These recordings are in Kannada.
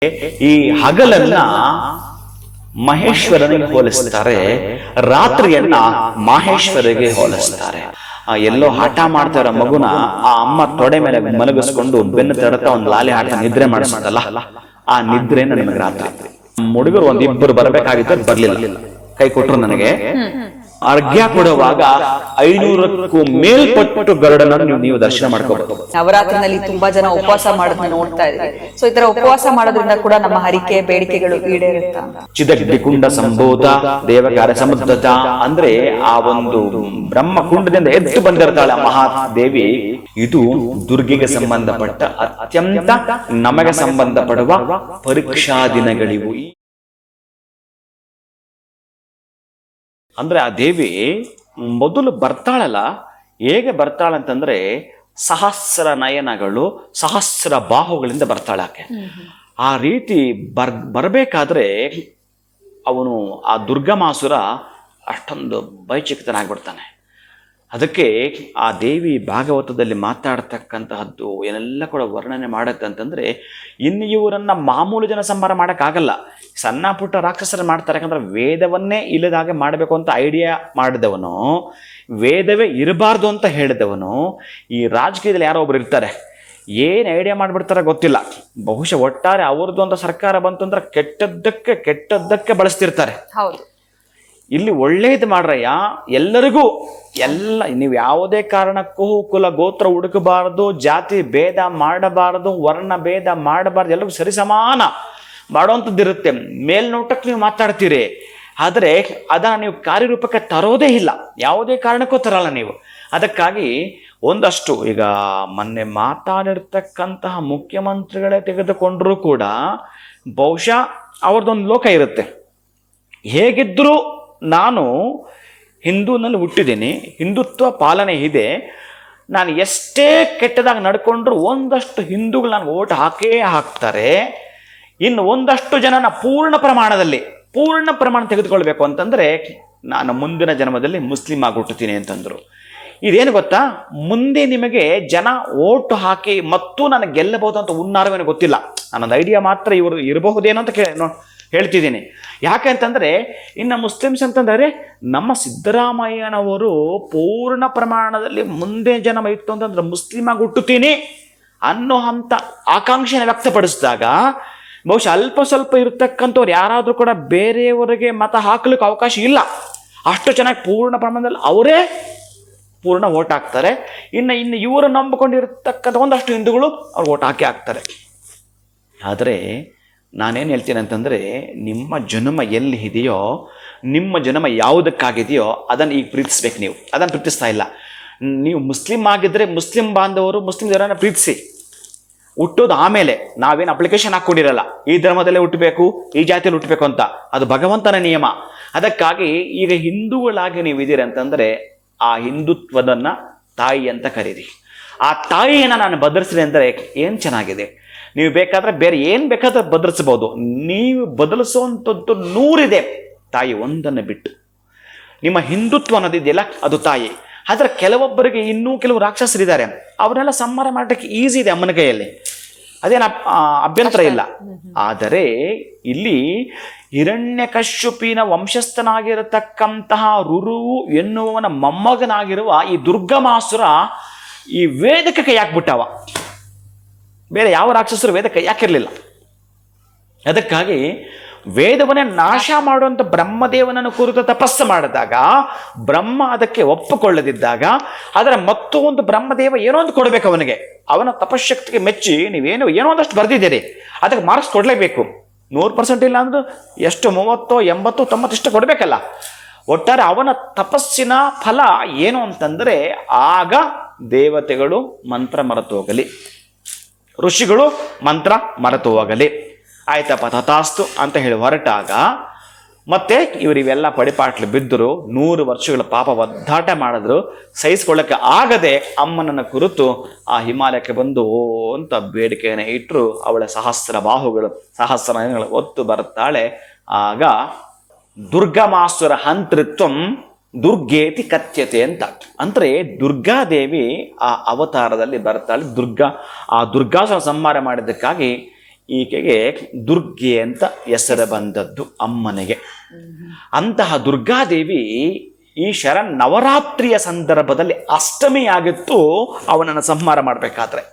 ಈ ಹಗಲನ್ನ ಮಹೇಶ್ವರನಿಗೆ ಹೋಲಿಸ್ತಾರೆ, ರಾತ್ರಿಯನ್ನ ಮಾಹೇಶ್ವರಿಗೆ ಹೋಲಿಸ್ತಾರೆ. ಎಲ್ಲೋ ಹಠ ಮಾಡ್ತಾ ಇರೋ ಮಗುನ ಆ ಅಮ್ಮ ತೊಡೆ ಮೇಲೆ ಮಲಗಿಸ್ಕೊಂಡು ಬೆನ್ನು ತಡತಾ ಒಂದು ಲಾಲಿ ಹಾಟ ನಿದ್ರೆ ಮಾಡಿಸೋದಲ್ಲ, ಆ ನಿದ್ರೆನ ನಿಮಗೆ ರಾತ್ರಿ. ಹುಡುಗರು ಒಂದಿಬ್ಬರು ಬರಬೇಕಾಗಿತ್ತು, ಬರ್ಲಿಲ್ಲ. ಕೈ ಕೊಟ್ರು ನನಗೆ. ಅರ್ಘ್ಯ ಕೊಡುವಾಗ 500ಕ್ಕೂ ಮೇಲ್ಪಟ್ಟು ಗರುಡನನ್ನು ನೀವು ದರ್ಶನ ಮಾಡ್ಕೋಬಹುದು. ನವರಾತ್ರಿನಲ್ಲಿ ತುಂಬಾ ಜನ ಉಪವಾಸ ಮಾಡೋದನ್ನ ನೋಡ್ತಾ ಇದ್ದೀವಿ. ಸೊ ಈ ತರ ಉಪವಾಸ ಮಾಡೋದ್ರಿಂದ ಕೂಡ ನಮ್ಮ ಹರಿಕೆ ಬೇಡಿಕೆಗಳು ಈಡೇರುತ್ತಾ? ಚಿದಗ್ನಿಕುಂಡ ಸಂಭೂತ ದೇವಕಾರ ಸಮುದ್ರತ ಅಂದ್ರೆ ಆ ಒಂದು ಬ್ರಹ್ಮಕುಂಡದಿಂದ ಎದ್ದು ಬಂದಿರ್ತಾಳೆ ಮಹಾದೇವಿ. ಇದು ದುರ್ಗೆಗೆ ಸಂಬಂಧಪಟ್ಟ ಅತ್ಯಂತ ನಮಗೆ ಸಂಬಂಧಪಡುವ ಪರೀಕ್ಷಾ ದಿನಗಳಿವು. ಅಂದ್ರೆ ಆ ದೇವಿ ಮೊದಲು ಬರ್ತಾಳಲ್ಲ, ಹೇಗೆ ಬರ್ತಾಳಂತಂದ್ರೆ ಸಹಸ್ರ ನಯನಗಳು, ಸಹಸ್ರ ಬಾಹುಗಳಿಂದ ಬರ್ತಾಳೆ ಆಕೆ. ಆ ರೀತಿ ಬರಬೇಕಾದ್ರೆ ಅವನು ಆ ದುರ್ಗಮಾಸುರ ಅಷ್ಟೊಂದು ಭಯಚಿಕ್ತನಾಗ್ಬಿಡ್ತಾನೆ. ಅದಕ್ಕೆ ಆ ದೇವಿ ಭಾಗವತದಲ್ಲಿ ಮಾತಾಡ್ತಕ್ಕಂತಹದ್ದು ಏನೆಲ್ಲ ಕೂಡ ವರ್ಣನೆ ಮಾಡುತ್ತೆ ಅಂತಂದ್ರೆ, ಇನ್ನು ಇವರನ್ನ ಮಾಮೂಲು ಜನ ಸಂಹಾರ ಮಾಡೋಕ್ಕಾಗಲ್ಲ. ಸಣ್ಣ ಪುಟ್ಟ ರಾಕ್ಷಸರು ಮಾಡ್ತಾರೆ. ಯಾಕಂದ್ರೆ ವೇದವನ್ನೇ ಇಲ್ಲದಾಗೆ ಮಾಡಬೇಕು ಅಂತ ಐಡಿಯಾ ಮಾಡಿದವನು, ವೇದವೇ ಇರಬಾರ್ದು ಅಂತ ಹೇಳಿದವನು, ಈ ರಾಜಕೀಯದಲ್ಲಿ ಯಾರೋ ಒಬ್ರು ಇರ್ತಾರೆ, ಏನು ಐಡಿಯಾ ಮಾಡಿಬಿಡ್ತಾರೆ ಗೊತ್ತಿಲ್ಲ. ಬಹುಶಃ ಒಟ್ಟಾರೆ ಅವ್ರದ್ದು ಅಂತ ಸರ್ಕಾರ ಬಂತು ಅಂದ್ರೆ ಕೆಟ್ಟದ್ದಕ್ಕೆ ಬಳಸ್ತಿರ್ತಾರೆ. ಹೌದು. ಇಲ್ಲಿ ಒಳ್ಳೇದು ಮಾಡ್ರಯ್ಯ, ಎಲ್ಲರಿಗೂ ಎಲ್ಲ, ನೀವು ಯಾವುದೇ ಕಾರಣಕ್ಕೂ ಕುಲ ಗೋತ್ರ ಹುಡುಕಬಾರದು, ಜಾತಿ ಭೇದ ಮಾಡಬಾರದು, ವರ್ಣ ಭೇದ ಮಾಡಬಾರ್ದು, ಎಲ್ಲರಿಗೂ ಸರಿ ಸಮಾನ ಮಾಡುವಂಥದ್ದಿರುತ್ತೆ. ಮೇಲ್ನೋಟಕ್ಕೆ ನೀವು ಮಾತಾಡ್ತೀರಿ, ಆದರೆ ಅದನ್ನು ನೀವು ಕಾರ್ಯರೂಪಕ್ಕೆ ತರೋದೇ ಇಲ್ಲ, ಯಾವುದೇ ಕಾರಣಕ್ಕೂ ತರಲ್ಲ ನೀವು. ಅದಕ್ಕಾಗಿ ಒಂದಷ್ಟು ಈಗ ಮೊನ್ನೆ ಮಾತಾಡಿರ್ತಕ್ಕಂತಹ ಮುಖ್ಯಮಂತ್ರಿಗಳೇ ತೆಗೆದುಕೊಂಡ್ರೂ ಕೂಡ ಬಹುಶಃ ಅವ್ರದ್ದೊಂದು ಲೋಕ ಇರುತ್ತೆ. ಹೇಗಿದ್ದರೂ ನಾನು ಹಿಂದೂನಲ್ಲಿ ಹುಟ್ಟಿದ್ದೀನಿ, ಹಿಂದುತ್ವ ಪಾಲನೆ ಇದೆ, ನಾನು ಎಷ್ಟೇ ಕೆಟ್ಟದಾಗಿ ನಡ್ಕೊಂಡ್ರು ಒಂದಷ್ಟು ಹಿಂದೂಗಳು ನನಗೆ ಓಟ್ ಹಾಕ್ತಾರೆ. ಇನ್ನು ಒಂದಷ್ಟು ಜನನ ಪೂರ್ಣ ಪ್ರಮಾಣ ತೆಗೆದುಕೊಳ್ಬೇಕು ಅಂತಂದರೆ ನಾನು ಮುಂದಿನ ಜನ್ಮದಲ್ಲಿ ಮುಸ್ಲಿಂ ಆಗಿ ಹುಟ್ಟುತ್ತೀನಿ ಅಂತಂದರು. ಇದೇನು ಗೊತ್ತಾ, ಮುಂದೆ ನಿಮಗೆ ಜನ ಓಟು ಹಾಕಿ ಮತ್ತು ನನಗೆ ಗೆಲ್ಲಬಹುದು ಅಂತ ಹುನ್ನಾರವೇನು ಗೊತ್ತಿಲ್ಲ. ನಾನೊಂದು ಐಡಿಯಾ ಮಾತ್ರ ಇವರು ಇರಬಹುದೇನೋ ಅಂತ ಹೇಳ್ತಿದ್ದೀನಿ. ಯಾಕೆಂತಂದರೆ ಇನ್ನು ಮುಸ್ಲಿಮ್ಸ್ ಅಂತಂದರೆ ನಮ್ಮ ಸಿದ್ದರಾಮಯ್ಯನವರು ಪೂರ್ಣ ಪ್ರಮಾಣದಲ್ಲಿ ಮುಂದೆ ಜನ್ಮ ಇತ್ತು ಅಂತಂದ್ರೆ ಮುಸ್ಲಿಮಾಗಿ ಹುಟ್ಟುತ್ತೀನಿ ಅನ್ನೋ ಅಂತ ಆಕಾಂಕ್ಷೆನ ವ್ಯಕ್ತಪಡಿಸಿದಾಗ ಬಹುಶಃ ಅಲ್ಪ ಸ್ವಲ್ಪ ಇರತಕ್ಕಂಥವ್ರು ಯಾರಾದರೂ ಕೂಡ ಬೇರೆಯವರಿಗೆ ಮತ ಹಾಕಲಿಕ್ಕೆ ಅವಕಾಶ ಇಲ್ಲ. ಅಷ್ಟು ಚೆನ್ನಾಗಿ ಪೂರ್ಣ ಪ್ರಮಾಣದಲ್ಲಿ ಅವರೇ ಪೂರ್ಣ ಓಟ್ ಹಾಕ್ತಾರೆ. ಇನ್ನು ಇವರು ನಂಬಿಕೊಂಡಿರ್ತಕ್ಕಂಥ ಒಂದಷ್ಟು ಹಿಂದೂಗಳು ಅವ್ರು ಓಟ್ ಹಾಕ್ತಾರೆ. ಆದರೆ ನಾನೇನು ಹೇಳ್ತೀನಿ ಅಂತಂದರೆ, ನಿಮ್ಮ ಜನ್ಮ ಎಲ್ಲಿ ಇದೆಯೋ, ನಿಮ್ಮ ಜನ್ಮ ಯಾವುದಕ್ಕಾಗಿದೆಯೋ ಅದನ್ನು ಈಗ ಪ್ರೀತಿಸ್ಬೇಕು. ನೀವು ಅದನ್ನು ಪ್ರೀತಿಸ್ತಾ ಇಲ್ಲ. ನೀವು ಮುಸ್ಲಿಂ ಆಗಿದ್ದರೆ ಮುಸ್ಲಿಂ ಬಾಂಧವರು ಮುಸ್ಲಿಂ ಜನರನ್ನು ಪ್ರೀತಿಸಿ. ಹುಟ್ಟೋದು ಆಮೇಲೆ, ನಾವೇನು ಅಪ್ಲಿಕೇಶನ್ ಹಾಕ್ಕೊಂಡಿರಲ್ಲ ಈ ಧರ್ಮದಲ್ಲೇ ಹುಟ್ಟಬೇಕು, ಈ ಜಾತಿಯಲ್ಲಿ ಹುಟ್ಟಬೇಕು ಅಂತ. ಅದು ಭಗವಂತನ ನಿಯಮ. ಅದಕ್ಕಾಗಿ ಈಗ ಹಿಂದೂಗಳಾಗಿ ನೀವು ಇದ್ದೀರಿ ಅಂತಂದರೆ ಆ ಹಿಂದುತ್ವದನ್ನು ತಾಯಿ ಅಂತ ಕರೀರಿ. ಆ ತಾಯಿಯನ್ನು ನಾನು ಬದಲಿಸ್ರಿ ಅಂದರೆ ಏನು ಚೆನ್ನಾಗಿದೆ. ನೀವು ಬೇಕಾದರೆ ಬೇರೆ ಏನು ಬೇಕಾದ್ರೆ ಬದಲಿಸ್ಬೋದು. ನೀವು ಬದಲಿಸುವಂಥದ್ದು 100 ಇದೆ, ತಾಯಿ ಒಂದನ್ನು ಬಿಟ್ಟು. ನಿಮ್ಮ ಹಿಂದುತ್ವ ಅನ್ನೋದಿದೆಯಲ್ಲ, ಅದು ತಾಯಿ. ಆದರೆ ಕೆಲವೊಬ್ಬರಿಗೆ ಇನ್ನೂ ಕೆಲವು ರಾಕ್ಷಸರಿದ್ದಾರೆ, ಅವನ್ನೆಲ್ಲ ಸಂಹಾರ ಮಾಡೋಕ್ಕೆ ಈಸಿ ಇದೆ ಅಮ್ಮನ ಕೈಯಲ್ಲಿ, ಅದೇನು ಅಭ್ಯಂತರ ಇಲ್ಲ. ಆದರೆ ಇಲ್ಲಿ ಹಿರಣ್ಯಕಶ್ಯಪಿನ ವಂಶಸ್ಥನಾಗಿರತಕ್ಕಂತಹ ರುರುವು ಎನ್ನುವನ ಮೊಮ್ಮಗನಾಗಿರುವ ಈ ದುರ್ಗಮಾಸುರ ಈ ವೇದಕ್ಕೆ ಕೈ ಹಾಕ್ಬಿಟ್ಟವ. ಬೇರೆ ಯಾವ ರಾಕ್ಷಸರು ವೇದಕ್ಕೆ ಯಾಕಿರಲಿಲ್ಲ. ಅದಕ್ಕಾಗಿ ವೇದವನ್ನೇ ನಾಶ ಮಾಡುವಂಥ ಬ್ರಹ್ಮದೇವನನ್ನು ಕುರಿತು ತಪಸ್ಸು ಮಾಡಿದಾಗ ಬ್ರಹ್ಮ ಅದಕ್ಕೆ ಒಪ್ಪಿಕೊಳ್ಳದಿದ್ದಾಗ, ಅದರ ಮತ್ತೊಂದು ಬ್ರಹ್ಮದೇವ ಏನೋ ಒಂದು ಕೊಡಬೇಕು ಅವನಿಗೆ. ಅವನ ತಪಶಕ್ತಿಗೆ ಮೆಚ್ಚಿ ಏನೋ ಒಂದಷ್ಟು ಬರೆದಿದ್ದೀರಿ, ಅದಕ್ಕೆ ಮಾರ್ಕ್ಸ್ ಕೊಡಲೇಬೇಕು. 100% ಇಲ್ಲ ಅಂದ್ರೆ ಎಷ್ಟು 30, 80, 90 ಇಷ್ಟು ಕೊಡಬೇಕಲ್ಲ. ಒಟ್ಟಾರೆ ಅವನ ತಪಸ್ಸಿನ ಫಲ ಏನು ಅಂತಂದರೆ, ಆಗ ದೇವತೆಗಳು ಮಂತ್ರ ಮರೆತು ಹೋಗಲಿ, ಋಷಿಗಳು ಮಂತ್ರ ಮರೆತು ಹೋಗಲಿ, ಆಯ್ತಪ್ಪ ತಥಾಸ್ತು ಅಂತ ಹೇಳಿ ಹೊರಟಾಗ ಮತ್ತೆ ಇವರಿವೆಲ್ಲ ಪಡಿಪಾಟ್ಲು ಬಿದ್ದರು. 100 ವರ್ಷಗಳ ಪಾಪ ಒದ್ದಾಟ ಮಾಡಿದ್ರು. ಸಹಿಸ್ಕೊಳ್ಳೋಕ್ಕೆ ಆಗದೆ ಅಮ್ಮನನ್ನು ಕುರಿತು ಆ ಹಿಮಾಲಯಕ್ಕೆ ಬಂದು ಅಂತ ಬೇಡಿಕೆಯನ್ನು ಇಟ್ಟರು. ಅವಳ ಸಹಸ್ರ ಬಾಹುಗಳು, ಸಹಸ್ರ ನಯನಗಳು ಒತ್ತು ಬರ್ತಾಳೆ. ಆಗ ದುರ್ಗಮಾಸುರ ಹಂತೃತ್ವಂ ದುರ್ಗೇತಿ ಕಥ್ಯತೆ ಅಂತ. ಅಂದರೆ ದುರ್ಗಾದೇವಿ ಆ ಅವತಾರದಲ್ಲಿ ಬರ್ತಾಳೆ. ಆ ದುರ್ಗಾಸುರ ಸಂಹಾರ ಮಾಡಿದ್ದಕ್ಕಾಗಿ ಈಕೆಗೆ ದುರ್ಗೆ ಅಂತ ಹೆಸರು ಬಂದದ್ದು ಅಮ್ಮನಿಗೆ. ಅಂತಹ ದುರ್ಗಾದೇವಿ ಈ ನವರಾತ್ರಿಯ ಸಂದರ್ಭದಲ್ಲಿ ಅಷ್ಟಮಿ ಆಗಿತ್ತು ಅವನನ್ನು ಸಂಹಾರ ಮಾಡಬೇಕಾದ್ರೆ.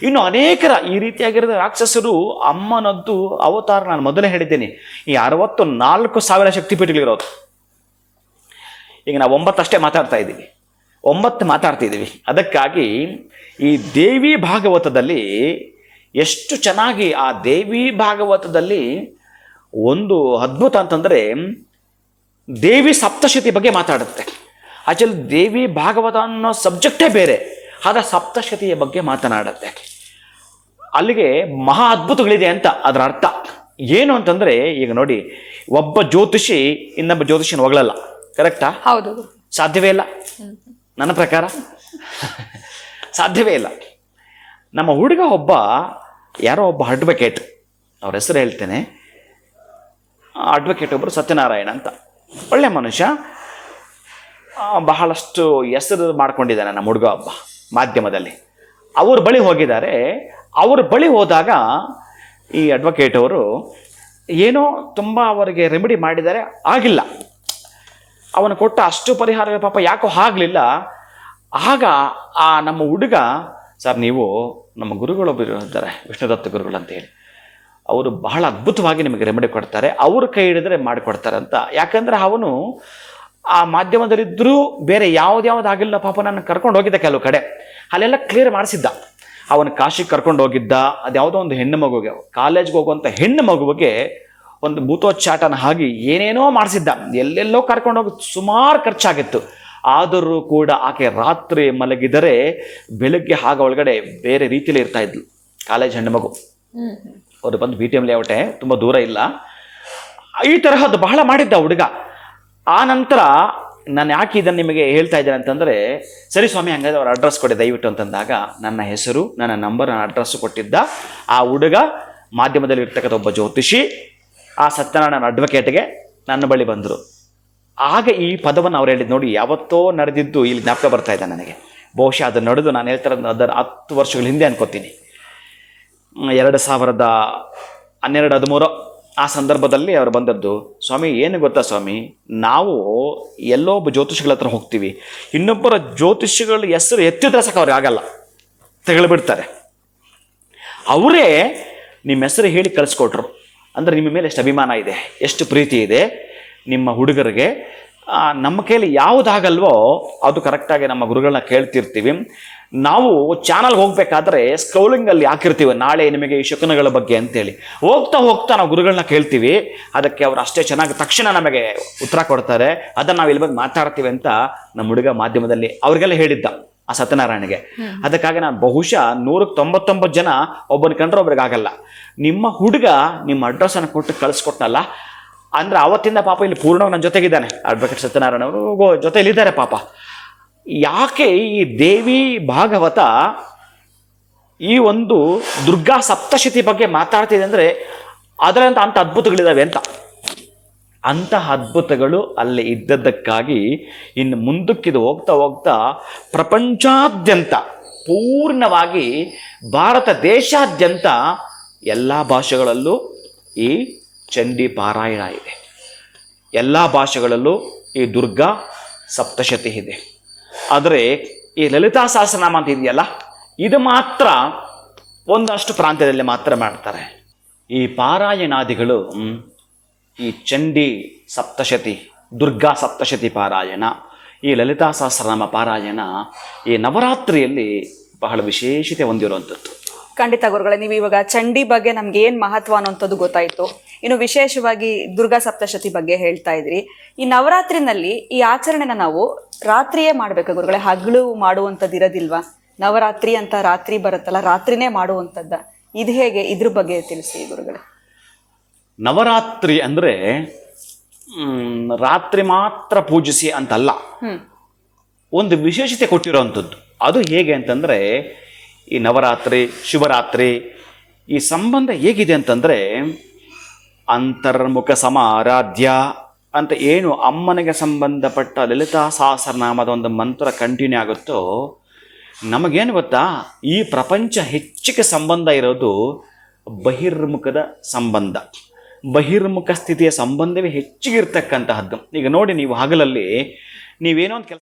ಇನ್ನು ಅನೇಕರ ಈ ರೀತಿಯಾಗಿರೋ ರಾಕ್ಷಸರು ಅಮ್ಮನದ್ದು ಅವತಾರ ನಾನು ಮೊದಲೇ ಹೇಳಿದ್ದೇನೆ. ಈ 64,000 ಶಕ್ತಿಪೀಠಗಳಿರೋದು. ಈಗ ನಾವು 9 ಅಷ್ಟೇ ಮಾತಾಡ್ತಾ ಇದ್ದೀವಿ, 9 ಮಾತಾಡ್ತಿದ್ದೀವಿ. ಅದಕ್ಕಾಗಿ ಈ ದೇವಿ ಭಾಗವತದಲ್ಲಿ ಎಷ್ಟು ಚೆನ್ನಾಗಿ ಆ ದೇವಿ ಭಾಗವತದಲ್ಲಿ ಒಂದು ಅದ್ಭುತ ಅಂತಂದರೆ ದೇವಿ ಸಪ್ತಶತಿ ಬಗ್ಗೆ ಮಾತಾಡುತ್ತೆ. ಆಕ್ಚುಲಿ ದೇವಿ ಭಾಗವತ ಅನ್ನೋ ಸಬ್ಜೆಕ್ಟೇ ಬೇರೆ, ಆದರೆ ಸಪ್ತಶತಿಯ ಬಗ್ಗೆ ಮಾತನಾಡುತ್ತೆ. ಅಲ್ಲಿಗೆ ಮಹಾ ಅದ್ಭುತಗಳಿದೆ ಅಂತ ಅದರ ಅರ್ಥ. ಏನು ಅಂತಂದರೆ ಈಗ ನೋಡಿ, ಒಬ್ಬ ಜ್ಯೋತಿಷಿ ಇನ್ನೊಬ್ಬ ಜ್ಯೋತಿಷಿನ ಹೊಗಳಲ್ಲ, ಕರೆಕ್ಟಾ? ಹೌದು. ಸಾಧ್ಯವೇ ಇಲ್ಲ, ನನ್ನ ಪ್ರಕಾರ ಸಾಧ್ಯವೇ ಇಲ್ಲ. ನಮ್ಮ ಹುಡುಗ ಯಾರೋ ಒಬ್ಬ ಅಡ್ವೊಕೇಟ್, ಅವ್ರ ಹೆಸರು ಹೇಳ್ತೇನೆ, ಅಡ್ವೊಕೇಟ್ ಒಬ್ಬರು ಸತ್ಯನಾರಾಯಣ ಅಂತ, ಒಳ್ಳೆ ಮನುಷ್ಯ, ಬಹಳಷ್ಟು ಹೆಸರು ಮಾಡ್ಕೊಂಡಿದ್ದಾನೆ ನಮ್ಮ ಹುಡುಗ ಮಾಧ್ಯಮದಲ್ಲಿ. ಅವ್ರ ಬಳಿ ಹೋಗಿದ್ದಾರೆ. ಅವ್ರ ಬಳಿ ಹೋದಾಗ ಈ ಅಡ್ವೊಕೇಟ್ ಅವರು ಏನೋ ತುಂಬ ಅವರಿಗೆ ರೆಮಿಡಿ ಮಾಡಿದ್ದಾರೆ, ಆಗಿಲ್ಲ. ಅವನು ಕೊಟ್ಟ ಅಷ್ಟು ಪರಿಹಾರ ಪಾಪ ಯಾಕೋ ಆಗಲಿಲ್ಲ. ಆಗ ಆ ನಮ್ಮ ಹುಡುಗ, ಸರ್ ನೀವು ನಮ್ಮ ಗುರುಗಳೊಬ್ಬರು ಇದ್ದಾರೆ, ವಿಷ್ಣುದತ್ತ ಗುರುಗಳು ಅಂತೇಳಿ, ಅವರು ಬಹಳ ಅದ್ಭುತವಾಗಿ ನಿಮಗೆ ರೆಮಿಡಿ ಕೊಡ್ತಾರೆ, ಅವ್ರ ಕೈ ಹಿಡಿದ್ರೆ ಮಾಡಿಕೊಡ್ತಾರೆ ಅಂತ. ಯಾಕಂದರೆ ಅವನು ಆ ಮಾಧ್ಯಮದಲ್ಲಿದ್ದರೂ ಬೇರೆ ಯಾವುದಾಗಿಲ್ಲ ಪಾಪ, ನನ್ನ ಕರ್ಕೊಂಡು ಹೋಗಿದ್ದ ಕೆಲವು ಕಡೆ, ಅಲ್ಲೆಲ್ಲ ಕ್ಲಿಯರ್ ಮಾಡಿಸಿದ್ದ. ಅವನು ಕಾಶಿಗೆ ಕರ್ಕೊಂಡು ಹೋಗಿದ್ದ. ಅದ್ಯಾವುದೋ ಒಂದು ಹೆಣ್ಣು ಮಗುವಿಗೆ, ಕಾಲೇಜ್ಗೆ ಹೋಗುವಂಥ ಹೆಣ್ಣು ಮಗುವಿಗೆ ಒಂದು ಭೂತೋಚ್ಚಾಟನ ಆಗಿ ಏನೇನೋ ಮಾಡಿಸಿದ್ದ. ಎಲ್ಲೆಲ್ಲೋ ಕರ್ಕೊಂಡೋಗಿ ಸುಮಾರು ಖರ್ಚಾಗಿತ್ತು. ಆದರೂ ಕೂಡ ಆಕೆ ರಾತ್ರಿ ಮಲಗಿದರೆ ಬೆಳಗ್ಗೆ ಆಗ ಒಳಗಡೆ ಬೇರೆ ರೀತಿಯಲ್ಲಿ ಇರ್ತಾ ಇದ್ಲು. ಕಾಲೇಜ್ ಹೆಣ್ಣು ಮಗು, ಅವರು ಬಂದು BTM ಲೇಔಟೆ, ತುಂಬ ದೂರ ಇಲ್ಲ. ಈ ತರಹದ್ದು ಬಹಳ ಮಾಡಿದ್ದ ಹುಡುಗ. ಆ ನಂತರ ನಾನು ಯಾಕೆ ಇದನ್ನು ನಿಮಗೆ ಹೇಳ್ತಾ ಇದ್ದೇನೆ ಅಂತಂದರೆ, ಸರಿ ಸ್ವಾಮಿ ಹಂಗಾದ್ರೆ ಅವ್ರ ಅಡ್ರೆಸ್ ಕೊಡಿ ದಯವಿಟ್ಟು ಅಂತಂದಾಗ ನನ್ನ ಹೆಸರು, ನನ್ನ ನಂಬರ್, ನನ್ನ ಅಡ್ರೆಸ್ಸು ಕೊಟ್ಟಿದ್ದ. ಆ ಹುಡುಗ ಮಾಧ್ಯಮದಲ್ಲಿ ಇರ್ತಕ್ಕಂಥ ಒಬ್ಬ ಜ್ಯೋತಿಷಿ ಆ ಸತ್ಯನಾರಾಯಣ ಅಡ್ವೊಕೇಟ್ಗೆ ನನ್ನ ಬಳಿ ಬಂದರು. ಆಗ ಈ ಪದವನ್ನು ಅವ್ರು ಹೇಳಿದ್ದು ನೋಡಿ, ಯಾವತ್ತೋ ನಡೆದಿದ್ದು ಇಲ್ಲಿ ಜ್ಞಾಪಕ ಬರ್ತಾ ಇದೆ ನನಗೆ. ಬಹುಶಃ ಅದು ನಡೆದು ನಾನು ಹೇಳ್ತಾರೆ ಅದರ 10 ವರ್ಷಗಳ ಹಿಂದೆ ಅನ್ಕೋತೀನಿ, 2012-13 ಆ ಸಂದರ್ಭದಲ್ಲಿ ಅವರು ಬಂದದ್ದು. ಸ್ವಾಮಿ ಏನು ಗೊತ್ತಾ ಸ್ವಾಮಿ, ನಾವು ಎಲ್ಲೋ ಒಬ್ಬ ಜ್ಯೋತಿಷಿಗಳ ಹತ್ರ ಹೋಗ್ತೀವಿ, ಇನ್ನೊಬ್ಬರ ಜ್ಯೋತಿಷಿಗಳ ಹೆಸರು ಎತ್ತಿದ್ರೆ ಸಾಕು ಅವ್ರಿಗೆ ಆಗಲ್ಲ, ತೆಗೆದುಬಿಡ್ತಾರೆ. ಅವರೇ ನಿಮ್ಮ ಹೆಸರು ಹೇಳಿ ಕಳಿಸ್ಕೊಟ್ರು. ಅಂದರೆ ನಿಮ್ಮ ಮೇಲೆ ಎಷ್ಟು ಅಭಿಮಾನ ಇದೆ, ಎಷ್ಟು ಪ್ರೀತಿ ಇದೆ ನಿಮ್ಮ ಹುಡುಗರಿಗೆ. ನಮ್ಮ ಕೈಲಿ ಯಾವುದಾಗಲ್ವೋ ಅದು ಕರೆಕ್ಟಾಗಿ ನಮ್ಮ ಗುರುಗಳನ್ನ ಕೇಳ್ತಿರ್ತೀವಿ. ನಾವು ಚಾನಲ್ಗೆ ಹೋಗ್ಬೇಕಾದ್ರೆ ಸ್ಕ್ರೋಲಿಂಗಲ್ಲಿ ಹಾಕಿರ್ತೀವಿ ನಾಳೆ ನಿಮಗೆ ಈ ಶಕುನಗಳ ಬಗ್ಗೆ ಅಂತೇಳಿ. ಹೋಗ್ತಾ ಹೋಗ್ತಾ ನಾವು ಗುರುಗಳನ್ನ ಕೇಳ್ತೀವಿ, ಅದಕ್ಕೆ ಅವರು ಅಷ್ಟೇ ಚೆನ್ನಾಗಿ ತಕ್ಷಣ ನಮಗೆ ಉತ್ತರ ಕೊಡ್ತಾರೆ. ಅದನ್ನು ನಾವು ಇಲ್ಲಿ ಬಂದು ಮಾತಾಡ್ತೀವಿ ಅಂತ ನಮ್ಮ ಹುಡುಗ ಮಾಧ್ಯಮದಲ್ಲಿ ಅವ್ರಿಗೆಲ್ಲ ಹೇಳಿದ್ದ, ಆ ಸತ್ಯನಾರಾಯಣಗೆ. ಅದಕ್ಕಾಗಿ ನಾನು ಬಹುಶಃ 199 ಜನ ಒಬ್ಬನ ಕಂಡ್ರೆ ಒಬ್ರಿಗೆ ಆಗಲ್ಲ. ನಿಮ್ಮ ಹುಡುಗ ನಿಮ್ಮ ಅಡ್ರೆಸ್ಸನ್ನು ಕೊಟ್ಟು ಕಳಿಸ್ಕೊಟ್ಟನಲ್ಲ ಅಂದರೆ ಅವತ್ತಿಂದ ಪಾಪ ಇಲ್ಲಿ ಪೂರ್ಣವಾಗಿ ನನ್ನ ಜೊತೆಗಿದ್ದಾನೆ. ಅಡ್ವೊಕೇಟ್ ಸತ್ಯನಾರಾಯಣ ಅವರು ಜೊತೆಯಲ್ಲಿದ್ದಾರೆ ಪಾಪ. ಯಾಕೆ ಈ ದೇವಿ ಭಾಗವತ ಈ ಒಂದು ದುರ್ಗಾ ಸಪ್ತಶತಿ ಬಗ್ಗೆ ಮಾತಾಡ್ತಿದೆ ಅಂದರೆ ಅದರಂತ ಅಂಥ ಅದ್ಭುತಗಳಿದ್ದಾವೆ ಅಂತ. ಅಂತಹ ಅದ್ಭುತಗಳು ಅಲ್ಲಿ ಇದ್ದದ್ದಕ್ಕಾಗಿ ಇನ್ನು ಮುಂದಕ್ಕಿದು ಹೋಗ್ತಾ ಹೋಗ್ತಾ ಪ್ರಪಂಚಾದ್ಯಂತ ಪೂರ್ಣವಾಗಿ ಭಾರತ ದೇಶಾದ್ಯಂತ ಎಲ್ಲ ಭಾಷೆಗಳಲ್ಲೂ ಈ ಚಂಡಿ ಪಾರಾಯಣ ಇದೆ. ಎಲ್ಲ ಭಾಷೆಗಳಲ್ಲೂ ಈ ದುರ್ಗಾ ಸಪ್ತಶತಿ ಇದೆ. ಆದರೆ ಈ ಲಲಿತಾ ಸಹಸ್ರನಾಮ ಅಂತ ಇದೆಯಲ್ಲ, ಇದು ಮಾತ್ರ ಒಂದಷ್ಟು ಪ್ರಾಂತ್ಯದಲ್ಲಿ ಮಾತ್ರ ಮಾಡ್ತಾರೆ. ಈ ಪಾರಾಯಣಾದಿಗಳು, ಈ ಚಂಡಿ ಸಪ್ತಶತಿ, ದುರ್ಗಾ ಸಪ್ತಶತಿ ಪಾರಾಯಣ, ಈ ಲಲಿತಾ ಸಹಸ್ರನಾಮ ಪಾರಾಯಣ ಈ ನವರಾತ್ರಿಯಲ್ಲಿ ಬಹಳ ವಿಶೇಷತೆ ಹೊಂದಿರುವಂಥದ್ದು. ಖಂಡಿತ ಗುರುಗಳೇ, ನೀವು ಇವಾಗ ಚಂಡಿ ಬಗ್ಗೆ ನಮ್ಗೆ ಏನ್ ಮಹತ್ವ ಅನ್ನೋಂಥದ್ದು ಗೊತ್ತಾಯ್ತು. ಇನ್ನು ವಿಶೇಷವಾಗಿ ದುರ್ಗಾ ಸಪ್ತಶತಿ ಬಗ್ಗೆ ಹೇಳ್ತಾ ಇದ್ರಿ. ಈ ನವರಾತ್ರಿನಲ್ಲಿ ಈ ಆಚರಣೆನ ನಾವು ರಾತ್ರಿಯೇ ಮಾಡ್ಬೇಕಾ ಗುರುಗಳೇ? ಹಗಲು ಮಾಡುವಂಥದ್ದು ಇರೋದಿಲ್ವಾ? ನವರಾತ್ರಿ ಅಂತ ರಾತ್ರಿ ಬರುತ್ತಲ್ಲ, ರಾತ್ರಿನೇ ಮಾಡುವಂಥದ್ದ, ಇದು ಹೇಗೆ? ಇದ್ರ ಬಗ್ಗೆ ತಿಳಿಸಿ ಗುರುಗಳೇ. ನವರಾತ್ರಿ ಅಂದರೆ ರಾತ್ರಿ ಮಾತ್ರ ಪೂಜಿಸಿ ಅಂತಲ್ಲ, ಒಂದು ವಿಶೇಷತೆ ಕೊಟ್ಟಿರೋವಂಥದ್ದು. ಅದು ಹೇಗೆ ಅಂತಂದರೆ, ಈ ನವರಾತ್ರಿ, ಶಿವರಾತ್ರಿ ಈ ಸಂಬಂಧ ಹೇಗಿದೆ ಅಂತಂದರೆ, ಅಂತರ್ಮುಖ ಸಮಾರಾಧ್ಯ ಅಂತ ಏನು ಅಮ್ಮನಿಗೆ ಸಂಬಂಧಪಟ್ಟ ಲಲಿತಾ ಸಹಸ್ರನಾಮದ ಒಂದು ಮಂತ್ರ ಕಂಟಿನ್ಯೂ ಆಗುತ್ತೋ, ನಮಗೇನು ಗೊತ್ತಾ, ಈ ಪ್ರಪಂಚ ಹೆಚ್ಚಿಗೆ ಸಂಬಂಧ ಇರೋದು ಬಹಿರ್ಮುಖದ ಸಂಬಂಧ, ಬಹಿರ್ಮುಖ ಸ್ಥಿತಿಯ ಸಂಬಂಧವೇ ಹೆಚ್ಚಿಗಿರ್ತಕ್ಕಂತಹದ್ದು. ಈಗ ನೋಡಿ, ನೀವು ಹಗಲಲ್ಲಿ ನೀವೇನೋ ಒಂದು ಕೆಲಸ